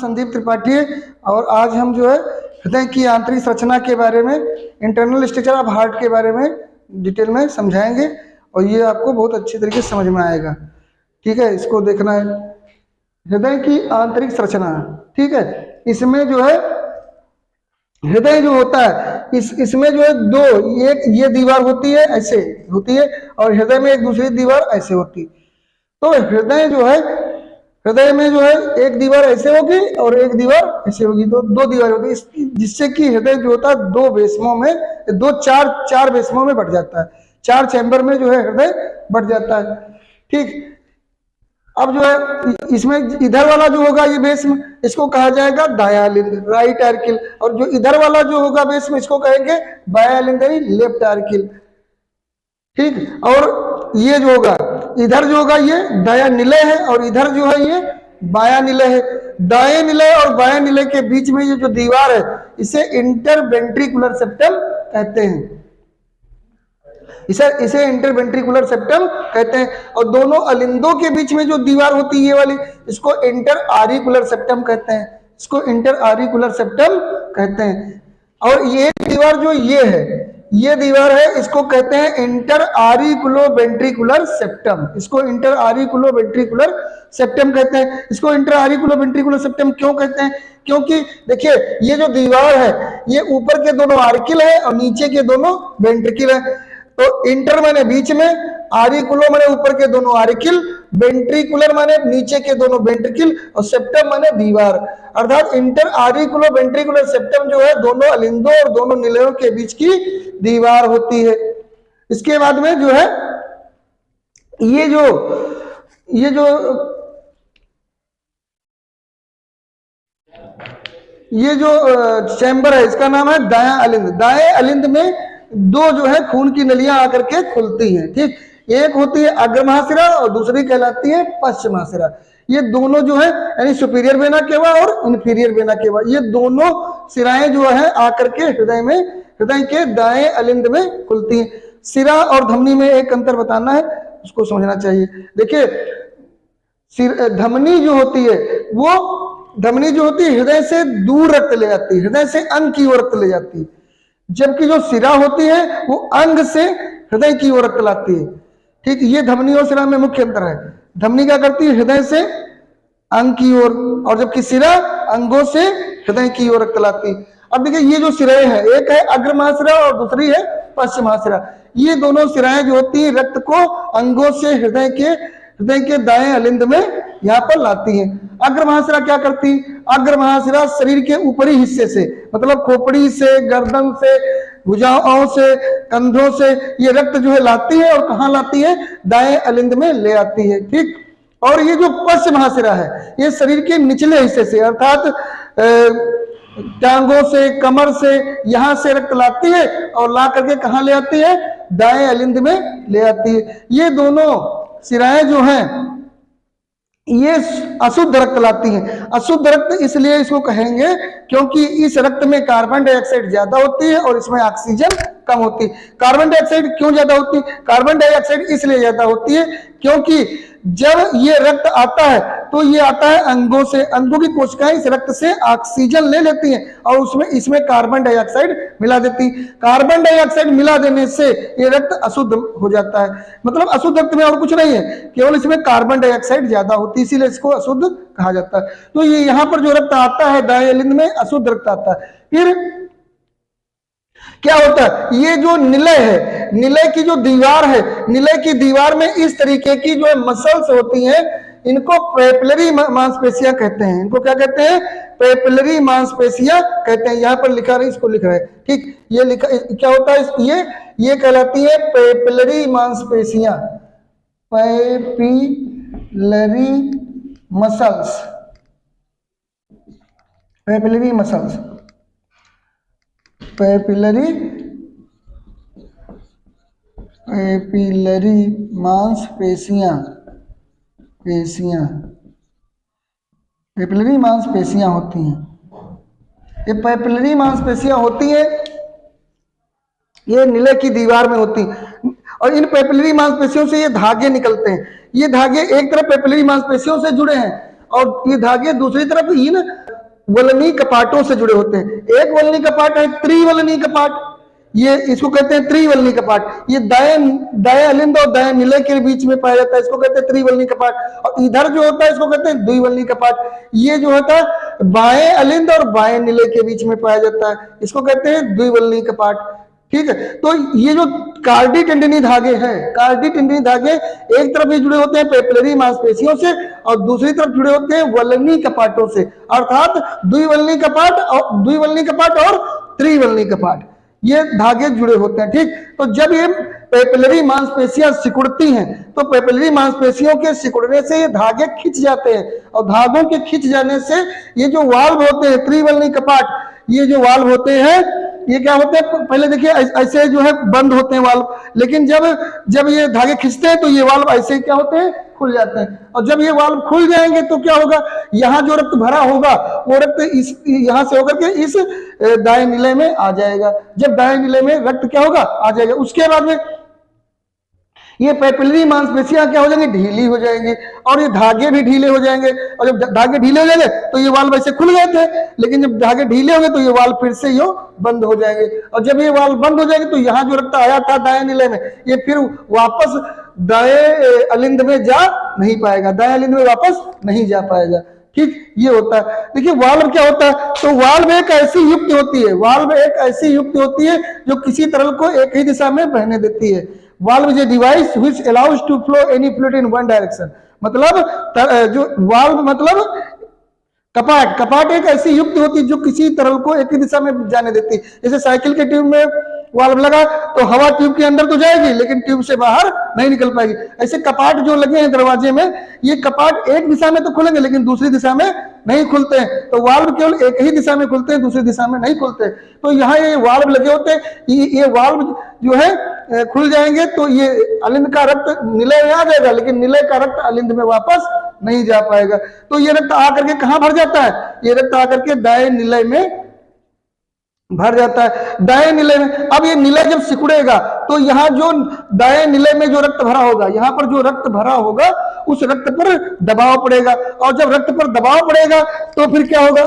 संदीप त्रिपाठी है और आज हम जो है हृदय की आंतरिक संरचना के बारे में, इंटरनल स्ट्रक्चर ऑफ हार्ट के बारे में डिटेल में समझाएंगे और ये आपको बहुत अच्छी तरीके से समझ में आएगा। ठीक है, इसको देखना है हृदय की आंतरिक संरचना। ठीक है, इसमें जो है हृदय जो होता है इसमें जो है दो, एक ये दीवार होती है ऐसे होती है और हृदय में एक दूसरी दीवार ऐसे होती है। तो हृदय जो है, हृदय में जो है एक दीवार ऐसे होगी और एक दीवार ऐसे होगी, तो दो दीवार होती है, जिससे कि हृदय जो होता है दो बेसमों में, चार बेसमों में बढ़ जाता है, 4 चैम्बर में जो है हृदय बढ़ जाता है। ठीक, अब जो है इसमें इधर वाला जो होगा ये बेस्म, इसको कहा जाएगा दायालिंद, राइट आर्किल, और जो इधर वाला जो होगा बेस्म इसको कहेंगे बायालिंद यानी लेफ्ट आर्किल। ठीक, और ये जो होगा इधर जो होगा ये दाया निलय है और इधर जो है ये बाया निलय है। दाएं निलय और बाया निलय के बीच में ये जो दीवार है इसे इंटरवेंट्रिकुलर सेप्टम कहते हैं, इसे इंटरवेंट्रिकुलर सेप्टम कहते हैं। और दोनों अलिंदों के बीच में जो दीवार होती है ये वाली, इसको इंटर आरिकुलर सेप्टम कहते हैं, इसको इंटर आरिकुलर सेप्टम कहते हैं। और ये दीवार जो ये दीवार है इसको कहते हैं इंटर आरिकुलोवेंट्रिकुलर सेप्टम, इसको इंटर आरिकुलोवेंट्रिकुलर सेप्टम कहते हैं। इसको इंटर आरिकुलोवेंट्रिकुलर सेप्टम क्यों कहते हैं? क्योंकि देखिए ये जो दीवार है ये ऊपर के दोनों आर्किल है और नीचे के दोनों वेंट्रिकल है। तो इंटर माने बीच में, आरिकुलो माने ऊपर के दोनों आर्किल, वेंट्रिकुलर माने नीचे के दोनों वेंट्रिकल और सेप्टम माने दीवार। अर्थात इंटर आरिकुलो वेंट्रिकुलर सेप्टम जो है दोनों अलिंदों और दोनों निलयों के बीच की दीवार होती है। इसके बाद में जो है ये जो चैम्बर है इसका नाम है दाया अलिंद। दाएं अलिंद में दो जो है खून की नलियां आकर के खुलती हैं। ठीक, एक होती है अग्र महाशिरा और दूसरी कहलाती है पश्च महाशिरा। ये दोनों जो है यानी सुपीरियर वेना केवा और इंफीरियर वेना केवा, ये दोनों सिराएं जो है आकर के हृदय के दाएं अलिंद में खुलती हैं। सिरा और धमनी में एक अंतर बताना है, उसको समझना चाहिए। देखिए धमनी जो होती है हृदय से दूर रक्त ले जाती है, हृदय से अंग की ओर रक्त ले जाती है, जबकि जो सिरा होती है वो अंग से हृदय की ओर रक्त लाती है। ठीक, ये धमनी और सिरा में मुख्य अंतर है। धमनी क्या करती है? हृदय से अंग की ओर, और जबकि सिरा अंगों से हृदय की ओर रक्त लाती है। अब देखिए ये जो सिराएं हैं, एक है अग्र महाशिरा और दूसरी है पश्च महाशिरा। ये दोनों सिराएं जो होती है रक्त को अंगों से हृदय के दाएं अलिंद में यहाँ पर लाती हैं। अग्र महाशिरा क्या करती? अग्र महाशिरा शरीर के ऊपरी हिस्से से, मतलब खोपड़ी से, गर्दन से, भुजाओं से, कंधों से ये रक्त जो है लाती है, और कहाँ लाती है? दाएं अलिंद में ले आती है। ठीक, और ये जो पश्च महाशिरा है ये शरीर के निचले हिस्से से, अर्थात टांगों से, कमर से, यहां से रक्त लाती है और ला करके कहाँ ले आती है? दाएं अलिंद में ले आती है। ये दोनों सिराएं जो हैं ये अशुद्ध रक्त लाती हैं। अशुद्ध रक्त इसलिए इसको कहेंगे क्योंकि इस रक्त में कार्बन डाइऑक्साइड ज्यादा होती है और इसमें ऑक्सीजन कम होती है। कार्बन डाइऑक्साइड क्यों ज्यादा होती है? कार्बन डाइऑक्साइड इसलिए ज्यादा होती है क्योंकि जब ये रक्त आता है तो ये आता है अंगों से, अंगों की कोशिकाएं इस रक्त से ऑक्सीजन ले लेती हैं और इसमें कार्बन डाइऑक्साइड मिला देती। कार्बन डाइऑक्साइड मिला देने से ये रक्त अशुद्ध हो जाता है। मतलब अशुद्ध रक्त में और कुछ नहीं है, केवल इसमें कार्बन डाइऑक्साइड ज्यादा होती है, इसीलिए इसको अशुद्ध कहा जाता है। तो ये यहाँ पर जो रक्त आता है दाएं अलिंद में अशुद्ध रक्त आता है। फिर क्या होता है? ये जो निलय है, निलय की जो दीवार है, निलय की दीवार में इस तरीके की जो मसल्स होती हैं, इनको पेपिलरी मांसपेशियां कहते हैं। इनको क्या कहते हैं? पेपिलरी मांसपेशियां कहते हैं। यहाँ पर लिखा रही, इसको लिख रहे हैं। ठीक, ये लिखा क्या होता है? ये कहलाती है पेपिलरी मांसपेशियां, papillary muscles, papillary muscles, papillary मांसपेशियां, पेपिलरी मांसपेशियां होती हैं। ये पेपिलरी मांसपेशियां होती हैं, ये निलय की दीवार में होती हैं और इन पेपिलरी मांसपेशियों से ये धागे निकलते हैं। ये धागे एक तरफ पेपिलरी मांसपेशियों से जुड़े हैं और ये धागे दूसरी तरफ इन वलनी कपाटों से जुड़े होते हैं। एक वलनी कपाट है त्रिवलनी कपाट, ये इसको कहते हैं त्रिवलनी कपाट। ये दाएं अलिंद और दाएं निलय के बीच में पाया जाता है, इसको कहते हैं त्रिवलनी कपाट। और इधर जो होता है इसको कहते हैं द्विवलनी कपाट। ये जो होता है बाएं अलिंद और बाएं निलय के बीच में पाया जाता है, इसको कहते हैं द्विवलनी कपाट। ठीक है, तो ये जो कार्डी टेंडिनी धागे हैं, कार्डी टेंडिनी धागे एक तरफ ये जुड़े होते हैं पेपिलरी मांसपेशियों से और दूसरी तरफ जुड़े होते हैं वलनी कपाटों से, अर्थात द्विवलनी कपाट और त्रिवलनी कपाट, ये धागे जुड़े होते हैं। ठीक, तो जब ये पेपिलरी मांसपेशियां सिकुड़ती हैं तो पेपिलरी मांसपेशियों के सिकुड़ने से ये धागे खिंच जाते हैं और धागों के खिंच जाने से ये जो वाल्व होते हैं त्रिवलनी कपाट, ये जो वाल्व होते हैं ये क्या होते हैं, पहले देखिए ऐसे जो है बंद होते हैं वाल्व, लेकिन जब ये धागे खींचते हैं तो ये वाल्व ऐसे क्या होते हैं, खुल जाते हैं। और जब ये वाल्व खुल जाएंगे तो क्या होगा, यहाँ जो रक्त भरा होगा वो रक्त इस यहाँ से होकर के इस दाएं निलय में आ जाएगा। जब दाएं निलय में रक्त क्या होगा, आ जाएगा, उसके बाद में ये पेपिलरी मांसपेशियां क्या हो जाएंगी, ढीली हो जाएंगी और ये धागे भी ढीले हो जाएंगे। और जब धागे ढीले हो जाएंगे तो ये वाल्व ऐसे खुल गए थे, लेकिन जब धागे ढीले होंगे तो ये वाल्व फिर से यो बंद हो जाएंगे। और जब ये वाल्व बंद हो जाएंगे तो यहाँ जो रक्त आया था दाएं निलय में, ये फिर वापस दाएं अलिंद में जा नहीं पाएगा, दाएं अलिंद में वापस नहीं जा पाएगा। ठीक, ये होता है। देखिए वाल्व क्या होता है, तो वाल्व एक ऐसी युक्ति होती है, वाल्व एक ऐसी युक्ति होती है जो किसी तरल को एक ही दिशा में बहने देती है। Valve is a device which allows to flow any fluid in one direction. मतलब जो वाल्व मतलब कपाट एक ऐसी युक्ति होती है जो किसी तरल को एक ही दिशा में जाने देती है। जैसे साइकिल के ट्यूब में वाल्व लगा तो हवा ट्यूब के अंदर तो जाएगी लेकिन ट्यूब से बाहर नहीं निकल पाएगी। ऐसे कपाट जो लगे हैं दरवाजे में, ये कपाट एक दिशा में तो खुलेंगे लेकिन दूसरी दिशा में नहीं खुलते हैं। तो वाल्व केवल एक ही दिशा में खुलते हैं, दूसरी दिशा में नहीं खुलते। तो यहाँ ये वाल्व लगे होते हैं, ये वाल्व जो है खुल जाएंगे तो ये अलिंद का रक्त निलय में आ जाएगा, लेकिन निलय का रक्त अलिंद में वापस नहीं जा पाएगा। तो ये रक्त आकर के कहां भर जाता है, ये रक्त आकर के दाएं निलय में भर जाता है, दाएं निलय में। अब ये निलय जब सिकुड़ेगा तो यहाँ जो दाएं निलय में जो रक्त भरा होगा, यहाँ पर जो रक्त भरा होगा उस रक्त पर दबाव पड़ेगा, और जब रक्त पर दबाव पड़ेगा तो फिर क्या होगा,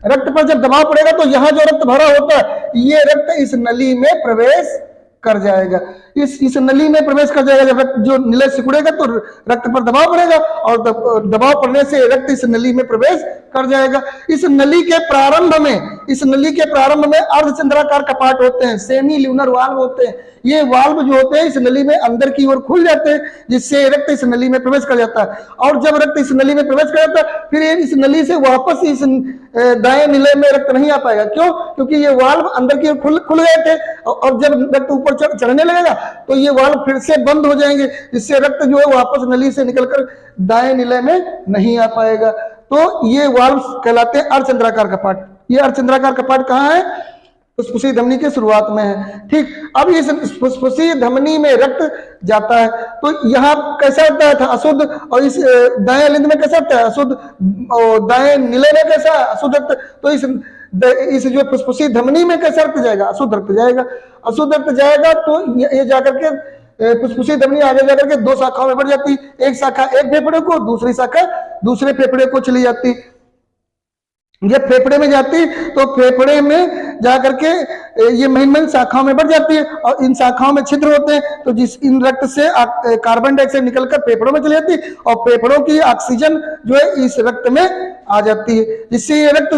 रक्त पर जब दबाव पड़ेगा तो यहाँ जो रक्त भरा होता है ये रक्त इस नली में प्रवेश कर जाएगा, इस नली में प्रवेश कर जाएगा। जब रक्त जो निलय सिकुड़ेगा तो रक्त पर दबाव पड़ेगा और दबाव पड़ने से रक्त इस नली में प्रवेश कर जाएगा। इस नली के प्रारंभ में अर्धचंद्राकार कपाट होते हैं, सेमी ल्यूनर वाल्व होते हैं। ये वाल्व जो होते हैं इस नली में अंदर की ओर खुल जाते हैं जिससे रक्त इस नली में प्रवेश कर जाता है। और जब रक्त इस नली में प्रवेश कर जाता है फिर इस नली से वापस इस दाएं निलय में रक्त नहीं आ पाएगा। क्यों? क्योंकि ये वाल्व अंदर की ओर खुल गए थे और जब रक्त ऊपर चढ़ने लगेगा तो ये वाल्व फिर से बंद हो जाएंगे जिससे रक्त जो है वापस नली से निकलकर दाएं निलय में नहीं आ पाएगा। तो ये वाल्व कहलाते हैं अर्धचंद्राकार कपाट। ये अर्धचंद्राकार कपाट कहाँ है? फुसफुसी धमनी के शुरुआत में है। ठीक, अब इस फुसफुसी धमनी में रक्त जाता है तो यहाँ कैसा होता है अशुद्ध, और इस दाएं अलिंद में कैसा होता है अशुद्ध, और दाएं निलय में कैसा अशुद्ध रक्त। तो इस जो फुसफुसी धमनी में कैसा रक्त जाएगा? अशुद्ध रक्त जाएगा। अशुद्ध रक्त जाएगा तो ये जाकर के फुसफुसी धमनी आगे जाकर के दो शाखाओं में बढ़ जाती, एक शाखा एक फेफड़े को, दूसरी शाखा दूसरे फेफड़े को चली जाती। जब फेफड़े में जाती तो फेफड़े में जाकर के ये महीन शाखाओं में बढ़ जाती है और इन शाखाओं में छिद्र होते हैं तो इन रक्त से कार्बन डाइऑक्साइड निकलकर फेफड़ों में चली जाती है और फेफड़ों की ऑक्सीजन जो है इस रक्त में आ जाती है, जिससे ये रक्त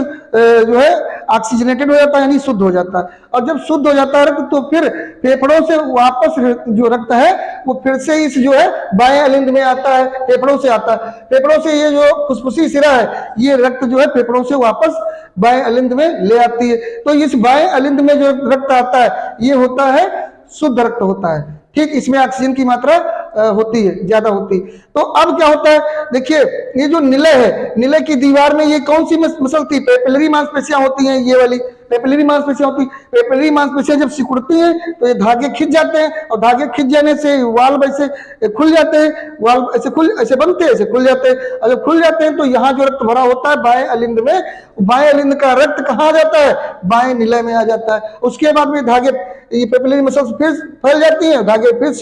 जो है ऑक्सीजनेटेड हो जाता है, यानी शुद्ध हो जाता है। और जब शुद्ध हो जाता है रक्त तो फिर फेफड़ों से वापस जो रक्त है वो फिर से इस जो है बाएं अलिंद में आता है, फेफड़ों से आता है। फेफड़ों से ये जो फुसफुसी सिरा है ये रक्त जो है फेफड़ों से वापस बाएं अलिंद में ले आती है। तो इस बाएं अलिंद में जो रक्त आता है ये होता है शुद्ध रक्त होता है। ठीक, इसमें ऑक्सीजन की मात्रा होती है, ज्यादा होती है। तो अब क्या होता है, देखिए ये जो निलय है, निलय की दीवार में ये कौन सी मसल थी? पेपिलरी मांसपेशियां होती हैं, ये वाली पेपिलरी मांसपेशियां होती। पेपिलरी मांसपेशियां जब सिकुड़ती हैं तो ये धागे खिंच जाते हैं और धागे खिंच जाने से वाल्व ऐसे खुल जाते हैं, वाल्व ऐसे बनते हैं, ऐसे खुल जाते हैं। और जब खुल जाते हैं तो यहाँ जो रक्त भरा होता है बाएं अलिंद में, बाएं अलिंद का रक्त कहाँ आ जाता है? बाएं निलय में आ जाता है। उसके बाद में धागे, ये पेपिलरी मसल्स फिर फैल जाती हैं, धागे फिर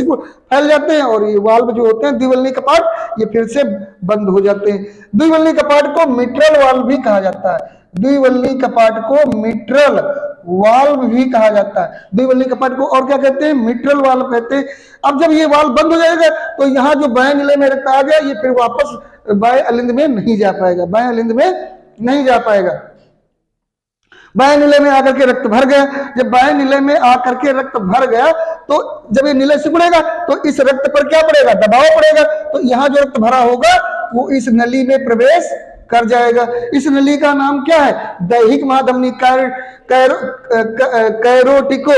फैल जाते हैं और ये वाल्व जो होते हैं द्विवलनी कपाट ये फिर से बंद हो जाते हैं। द्विवलनी कपाट को मिट्रल वाल्व भी कहा जाता है। द्विवल्ली कपाट को मिट्रल वाल्व भी कहा जाता है। द्विवल्ली कपाट को और क्या कहते हैं? मिट्रल वाल्व कहते हैं। अब जब ये वाल्व बंद हो जाएगा तो यहाँ जो बाएं नीले में रक्त आ गया, ये फिर वापस बाएं अलिंद में नहीं जा पाएगा, बाएं अलिंद में नहीं जा पाएगा। बाएं नीले में आकर के रक्त भर गया। जब बाएं नीले में आकर के रक्त भर गया तो जब ये नीले सिकुड़ेगा तो इस रक्त पर क्या पड़ेगा? दबाव पड़ेगा। तो यहाँ जो रक्त भरा होगा वो इस नली में प्रवेश कर जाएगा। इस नली का नाम क्या है? दैहिक महाधमनी कैरोटिको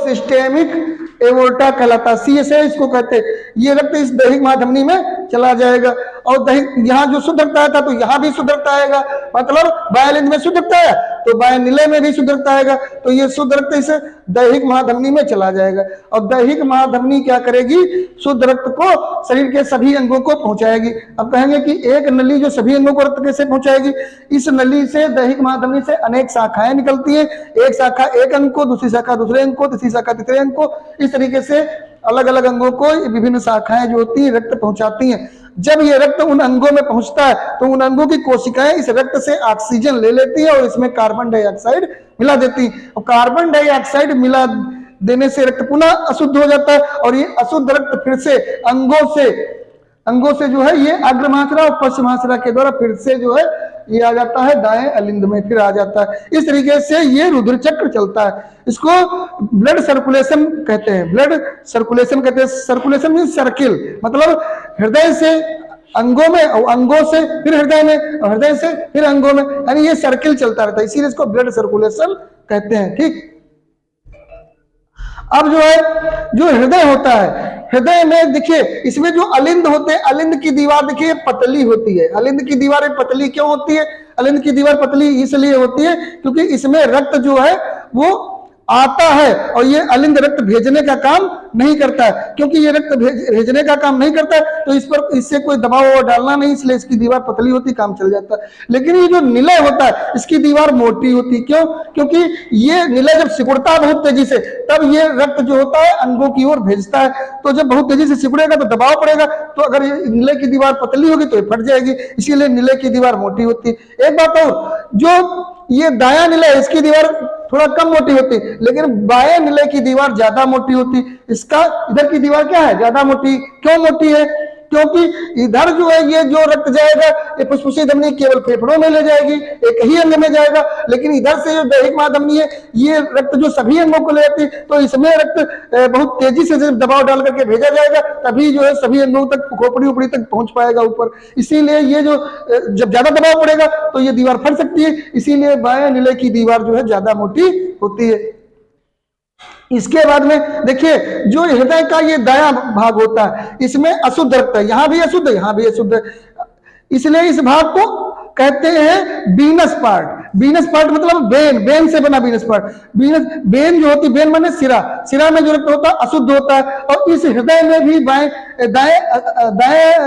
सिस्टेमिक एवोर्टा कहलाता है, सीएसए इसको कहते हैं। ये रक्त इस दैहिक महाधमनी में चला जाएगा और यहाँ जो शुद्ध रक्त आया था तो यहाँ भी शुद्ध रक्त आएगा, मतलब बाएं अलिंद में शुद्ध रक्त आया तो बाएं नीले में भी शुद्ध रक्त आएगा। तो ये शुद्ध रक्त इस दैहिक महाधमनी में चला जाएगा और दैहिक महाधमनी क्या करेगी? शुद्ध रक्त को शरीर के सभी अंगों को पहुंचाएगी। अब कहेंगे कि एक नली जो सभी अंगों को रक्त कैसे पहुंचाएगी? इस नली से, दैहिक महाधमनी से अनेक शाखाएं निकलती है। एक शाखा एक अंग को, दूसरी शाखा दूसरे अंग को, तीसरी शाखा तीसरे अंग को, इस तरीके से अलग अलग अंगों को विभिन्न शाखाएं जो होती है रक्त पहुंचाती हैं। जब ये रक्त उन अंगों में पहुंचता है तो उन अंगों की कोशिकाएं इस रक्त से ऑक्सीजन ले लेती है और इसमें कार्बन डाइऑक्साइड मिला देती है और कार्बन डाइऑक्साइड मिला देने से रक्त पुनः अशुद्ध हो जाता है और ये अशुद्ध रक्त फिर से अंगों से जो है ये अग्र महाश्रा और पश्चिम महाश्रा के द्वारा फिर से जो है ये आ जाता है दाएं अलिंद में, फिर आ जाता है। इस तरीके से ये रुधिर चक्र चलता है। इसको ब्लड सर्कुलेशन कहते हैं, ब्लड सर्कुलेशन कहते हैं। सर्कुलेशन मीन सर्किल, मतलब हृदय से अंगों में और अंगों से फिर हृदय में और हृदय से फिर अंगों में, यानी ये सर्किल चलता रहता है, इसीलिए इसको ब्लड सर्कुलेशन कहते हैं। ठीक, अब जो है जो हृदय होता है, हृदय में देखिए इसमें जो अलिंद होते हैं, अलिंद की दीवार देखिए पतली होती है। अलिंद की दीवार पतली क्यों होती है? अलिंद की दीवार पतली इसलिए होती है क्योंकि इसमें रक्त जो है वो आता है और ये अलिंद रक्त भेजने का काम नहीं करता है। क्योंकि ये रक्त भेजने का काम नहीं करता है तो इस पर इससे कोई दबाव डालना नहीं, इसलिए इसकी दीवार पतली होती, काम चल जाता है। लेकिन ये जो निलय होता है इसकी दीवार मोटी होती। क्यों? क्योंकि ये निलय जब सिकुड़ता है बहुत तेजी से तब ये रक्त जो होता है अंगों की ओर भेजता है। तो जब बहुत तेजी से सिकुड़ेगा तो दबाव पड़ेगा, तो अगर ये निलय की दीवार पतली होगी तो ये फट जाएगी, इसीलिए निलय की दीवार मोटी होती है। एक बात और, जो ये दायां निलय इसकी दीवार थोड़ा कम मोटी होती, लेकिन बाएं निलय की दीवार ज्यादा मोटी होती। इसका इधर की दीवार क्या है? ज्यादा मोटी। क्यों मोटी है? क्योंकि इधर जो है ये जो रक्त जाएगा ये फुसफुसी धमनी केवल फेफड़ों में ले जाएगी, एक ही अंग में जाएगा। लेकिन इधर से जो दैहिक महाधमनी है ये रक्त जो सभी अंगों को ले जाती है, तो इसमें रक्त बहुत तेजी से जब दबाव डाल करके भेजा जाएगा तभी जो है सभी अंगों तक, खोपड़ी उपड़ी तक पहुंच पाएगा ऊपर। इसीलिए ये जो जब ज्यादा दबाव पड़ेगा तो ये दीवार फट सकती है, इसीलिए बाएं निलय की दीवार जो है ज्यादा मोटी होती है। इसके बाद में देखिए जो हृदय का ये दायां भाग होता है इसमें अशुद्ध रक्त है, यहां भी अशुद्ध है, यहां भी अशुद्ध है, इसलिए इस भाग को कहते हैं वीनस पार्ट। वीनस पार्ट मतलब वेन, वेन से बना वीनस पार्ट। वेन जो होती, वेन माने सिरा, सिरा में जो रक्त होता है अशुद्ध होता है और इस हृदय में भी दाएं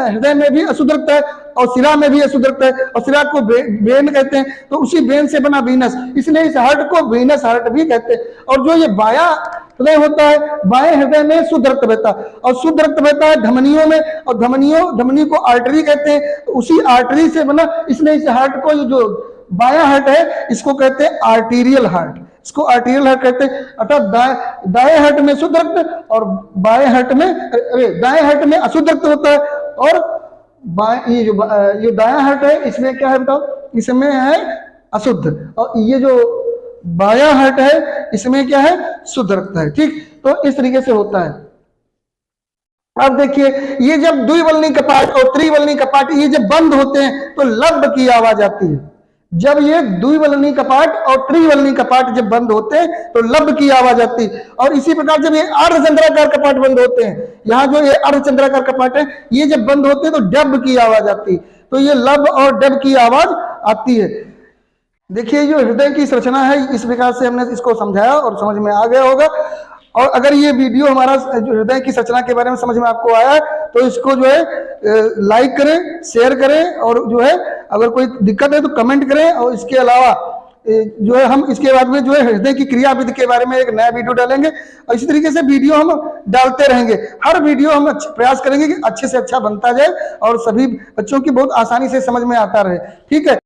हृदय में भी अशुद्ध रक्त है और सिरा में भी अशुद्ध रक्त है और सिरा को वेन कहते हैं, तो उसी वेन से बना वीनस, इसलिए इस हार्ट को वीनस हार्ट भी कहते हैं। और जो ये बायां हृदय होता है, बाएं हृदय में शुद्ध रक्त बहता है और शुद्ध रक्त बहता है धमनियों में और धमनी को आर्टरी कहते हैं, तो उसी आर्टरी से बना, इसलिए इस हार्ट को जो बायां हार्ट है इसको कहते हैं आर्टीरियल हार्ट, इसको आर्टीरियल हार्ट कहते हैं। अर्थात दाएं हार्ट में शुद्ध रक्त और बाएं हार्ट में, दाएं हार्ट में अशुद्ध रक्त होता है और ये जो दायां हार्ट है इसमें क्या है बताओ? इसमें है अशुद्ध और ये जो बायां हार्ट है इसमें क्या है? शुद्ध रक्त है। ठीक, तो इस तरीके से होता है। अब देखिए ये जब द्विवल्नी कपाट और त्रिवल्नी कपाट ये जब बंद होते हैं तो लब की आवाज आती है। जब ये द्विवल्नी कपाट और त्रिवल्नी कपाट जब बंद होते हैं तो लब की आवाज आती है। और इसी प्रकार जब ये अर्धचंद्राकार कपाट बंद होते हैं, यहाँ जो ये अर्धचंद्राकार कपाट है ये जब बंद होते हैं तो डब की आवाज आती है। तो ये लब और डब की आवाज आती है। देखिए जो हृदय की संरचना है इस प्रकार से हमने इसको समझाया और समझ में आ गया होगा। और अगर ये वीडियो हमारा जो हृदय की संरचना के बारे में समझ में आपको आया तो इसको जो है लाइक करें, शेयर करें और जो है अगर कोई दिक्कत है तो कमेंट करें। और इसके अलावा जो है हम इसके बाद में जो है हृदय की क्रिया विधि के बारे में एक नया वीडियो डालेंगे और इसी तरीके से वीडियो हम डालते रहेंगे। हर वीडियो हम प्रयास करेंगे कि अच्छे से अच्छा बनता जाए और सभी बच्चों की बहुत आसानी से समझ में आता रहे। ठीक है।